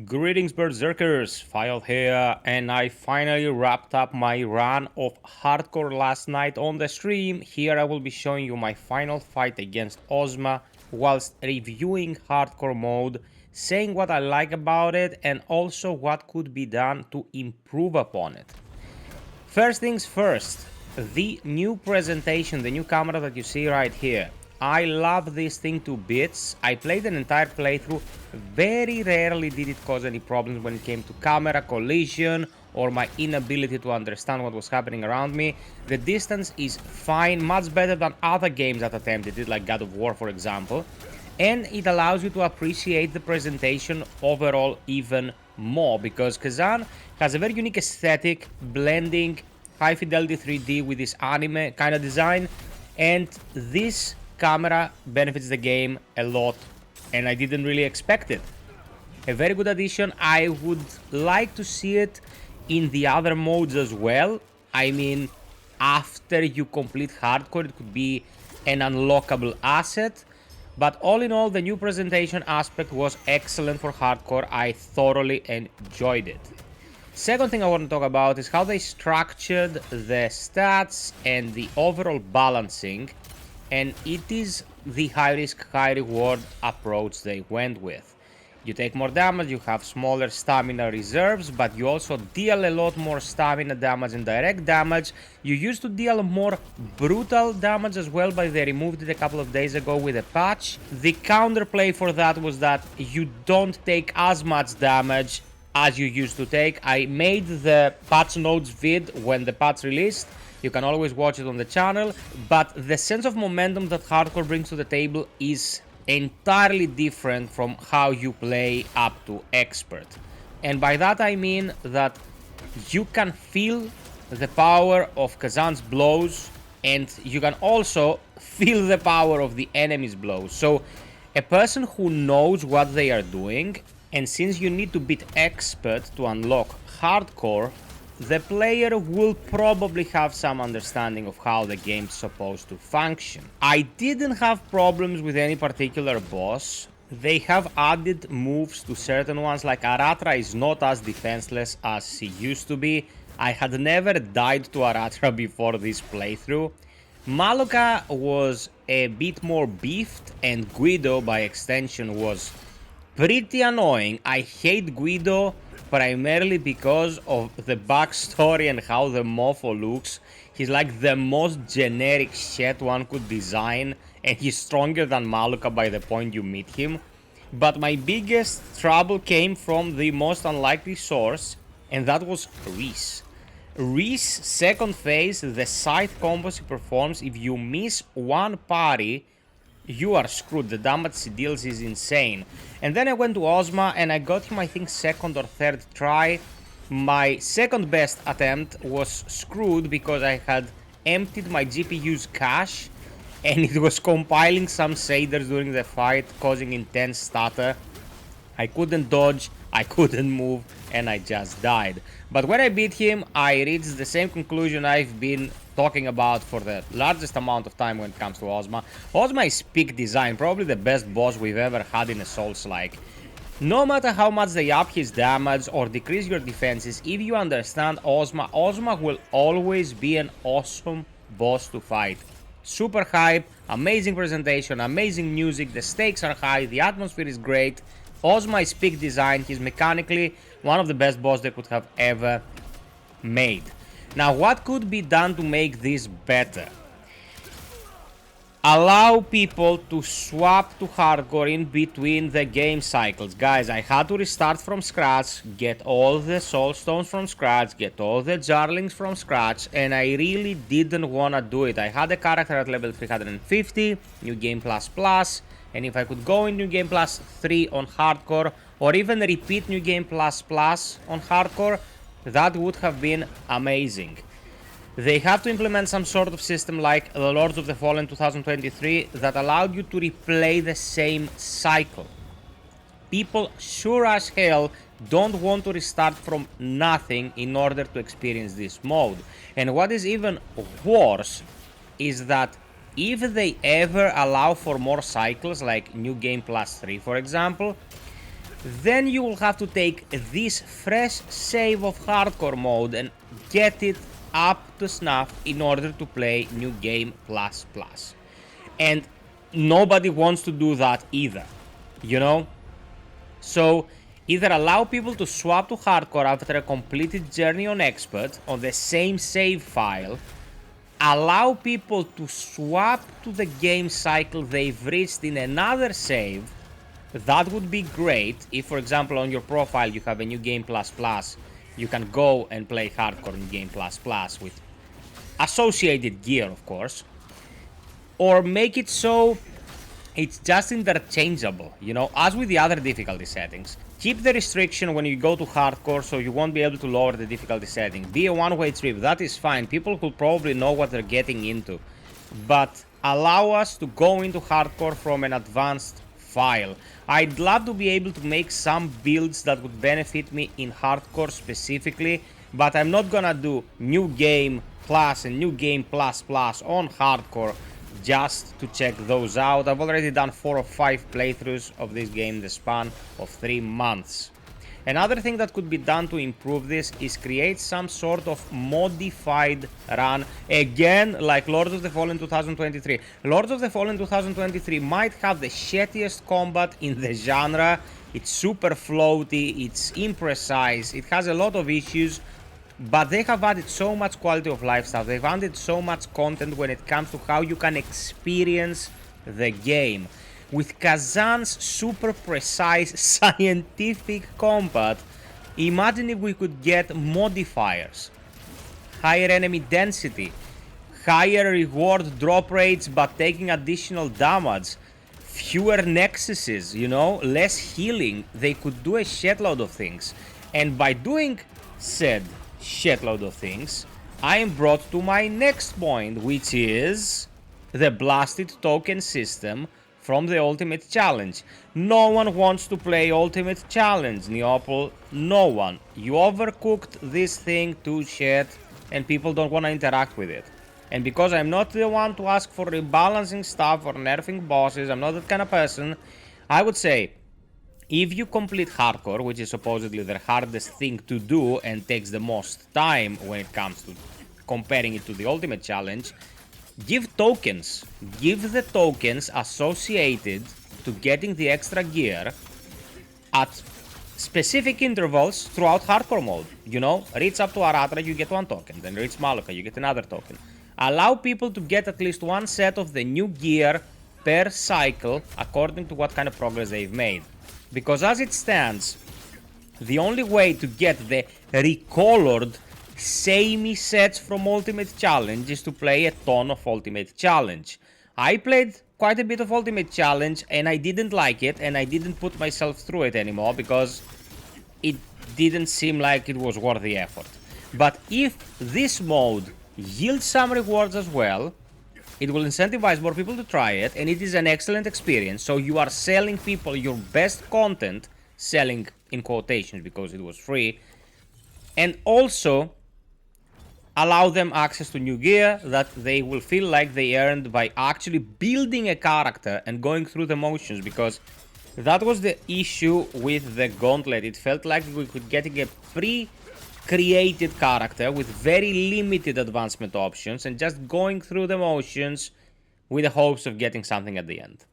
Greetings Berserkers, FiOth here, and I finally wrapped up my run of hardcore last night on the stream. Here I will be showing you my final fight against Osma whilst reviewing hardcore mode, saying what I like about it and also what could be done to improve upon it. First things first, the new presentation, the new camera that you see right here. I love this thing to bits. I played an entire playthrough. Very rarely did it cause any problems when it came to camera collision or my inability to understand what was happening around me. The distance is fine, much better than other games that attempted it, like God of War for example. And it allows you to appreciate the presentation overall even more, because Khazan has a very unique aesthetic, blending high fidelity 3D with this anime kind of design, and this camera benefits the game a lot, and I didn't really expect it. A very good addition. I would like to see it in the other modes as well. I mean, after you complete hardcore, it could be an unlockable asset. But all in all, the new presentation aspect was excellent for hardcore. I thoroughly enjoyed it. Second thing I want to talk about is how they structured the stats and the overall balancing. And it is the high risk, high reward approach they went with. You take more damage, you have smaller stamina reserves, but you also deal a lot more stamina damage and direct damage. You used to deal more brutal damage as well, but they removed it a couple of days ago with a patch. The counterplay for that was that you don't take as much damage as you used to take. I made the patch notes vid when the patch released. You can always watch it on the channel, but the sense of momentum that hardcore brings to the table is entirely different from how you play up to expert. And by that I mean that you can feel the power of Khazan's blows, and you can also feel the power of the enemy's blows. So a person who knows what they are doing, and since you need to beat expert to unlock hardcore, the player will probably have some understanding of how the game's supposed to function. I didn't have problems with any particular boss. They have added moves to certain ones, like Aratra is not as defenseless as he used to be. I had never died to Aratra before this playthrough. Maluka was a bit more beefed, and Guido by extension was pretty annoying. I hate Guido primarily because of the backstory and how the mofo looks. He's like the most generic shit one could design, and he's stronger than Maluka by the point you meet him. But my biggest trouble came from the most unlikely source, and that was Reese. Reese second phase, the scythe combos he performs, if you miss one parry, you are screwed. The damage he deals is insane. And then I went to Osma and I got him, I think, second or third try. My second best attempt was screwed because I had emptied my GPU's cache and it was compiling some shaders during the fight, causing intense stutter. I couldn't dodge, I couldn't move, and I just died. But when I beat him, I reached the same conclusion I've been talking about for the largest amount of time when it comes to Osma. Osma is peak design, probably the best boss we've ever had in a Souls-like. No matter how much they up his damage or decrease your defenses, if you understand Osma, Osma will always be an awesome boss to fight. Super hype, amazing presentation, amazing music, the stakes are high, the atmosphere is great. Osma is peak design, he's mechanically one of the best bosses they could have ever made. Now, what could be done to make this better? Allow people to swap to hardcore in between the game cycles. Guys, I had to restart from scratch, get all the soul stones from scratch, get all the jarlings from scratch, and I really didn't want to do it. I had a character at level 350, New Game Plus Plus, and if I could go in New Game Plus 3 on hardcore, or even repeat New Game Plus Plus on hardcore, that would have been amazing. They have to implement some sort of system like the Lords of the Fallen 2023 that allowed you to replay the same cycle. People sure as hell don't want to restart from nothing in order to experience this mode. And what is even worse is that if they ever allow for more cycles, like New Game Plus 3 for example, then you will have to take this fresh save of hardcore mode and get it up to snuff in order to play New Game Plus Plus. And nobody wants to do that either, you know? So either allow people to swap to hardcore after a completed journey on expert on the same save file, allow people to swap to the game cycle they've reached in another save. That would be great if, for example, on your profile you have a New Game Plus Plus, you can go and play hardcore New Game Plus Plus with associated gear, of course, or make it so it's just interchangeable, you know, as with the other difficulty settings. Keep the restriction when you go to hardcore, so you won't be able to lower the difficulty setting. Be a one-way trip, that is fine. People will probably know what they're getting into. But allow us to go into hardcore from an advanced file. I'd love to be able to make some builds that would benefit me in hardcore specifically, but I'm not gonna do New Game Plus and New Game Plus Plus on hardcore just to check those out. I've already done 4 or 5 playthroughs of this game in the span of 3 months. Another thing that could be done to improve this is create some sort of modified run, again like Lords of the Fallen 2023. Lords of the Fallen 2023 might have the shittiest combat in the genre. It's super floaty, it's imprecise, it has a lot of issues, but they have added so much quality of life stuff. They've added so much content when it comes to how you can experience the game. With Khazan's super precise scientific combat, imagine if we could get modifiers, higher enemy density, higher reward drop rates but taking additional damage, fewer nexuses, you know, less healing. They could do a shitload of things. And by doing said shitload of things, I am brought to my next point, which is the blasted token system from the Ultimate Challenge. No one wants to play Ultimate Challenge, Neopol. No one. You overcooked this thing to shit and people don't want to interact with it. And because I'm not the one to ask for rebalancing stuff or nerfing bosses, I'm not that kind of person, I would say, if you complete hardcore, which is supposedly the hardest thing to do and takes the most time when it comes to comparing it to the Ultimate Challenge, give tokens. Give the tokens associated to getting the extra gear at specific intervals throughout hardcore mode. You know, reach up to Aratra, you get 1 token. Then reach Maluka, you get another token. Allow people to get at least 1 set of the new gear per cycle according to what kind of progress they've made. Because as it stands, the only way to get the recolored samey sets from Ultimate Challenge is to play a ton of Ultimate Challenge. I played quite a bit of Ultimate Challenge and I didn't like it, and I didn't put myself through it anymore because it didn't seem like it was worth the effort. But if this mode yields some rewards as well, it will incentivize more people to try it, and it is an excellent experience. So you are selling people your best content, selling in quotations because it was free, and also allow them access to new gear that they will feel like they earned by actually building a character and going through the motions, because that was the issue with the Gauntlet. It felt like we could get a pre-created character with very limited advancement options and just going through the motions with the hopes of getting something at the end.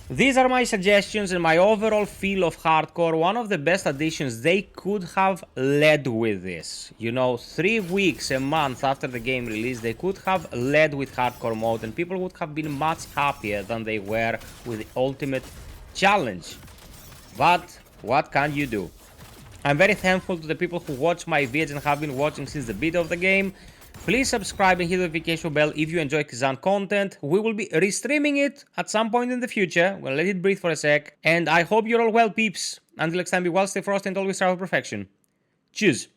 These are my suggestions and my overall feel of hardcore. One of the best additions, they could have led with this. You know, 3 weeks, a month after the game release, they could have led with hardcore mode and people would have been much happier than they were with the Ultimate Challenge. But what can you do? I'm very thankful to the people who watch my videos and have been watching since the beta of the game. Please subscribe and hit the notification bell if you enjoy Khazan content. We will be restreaming it at some point in the future. We'll let it breathe for a sec. And I hope you're all well, peeps. Until next time, be well, stay frosty, and always strive for perfection. Cheers.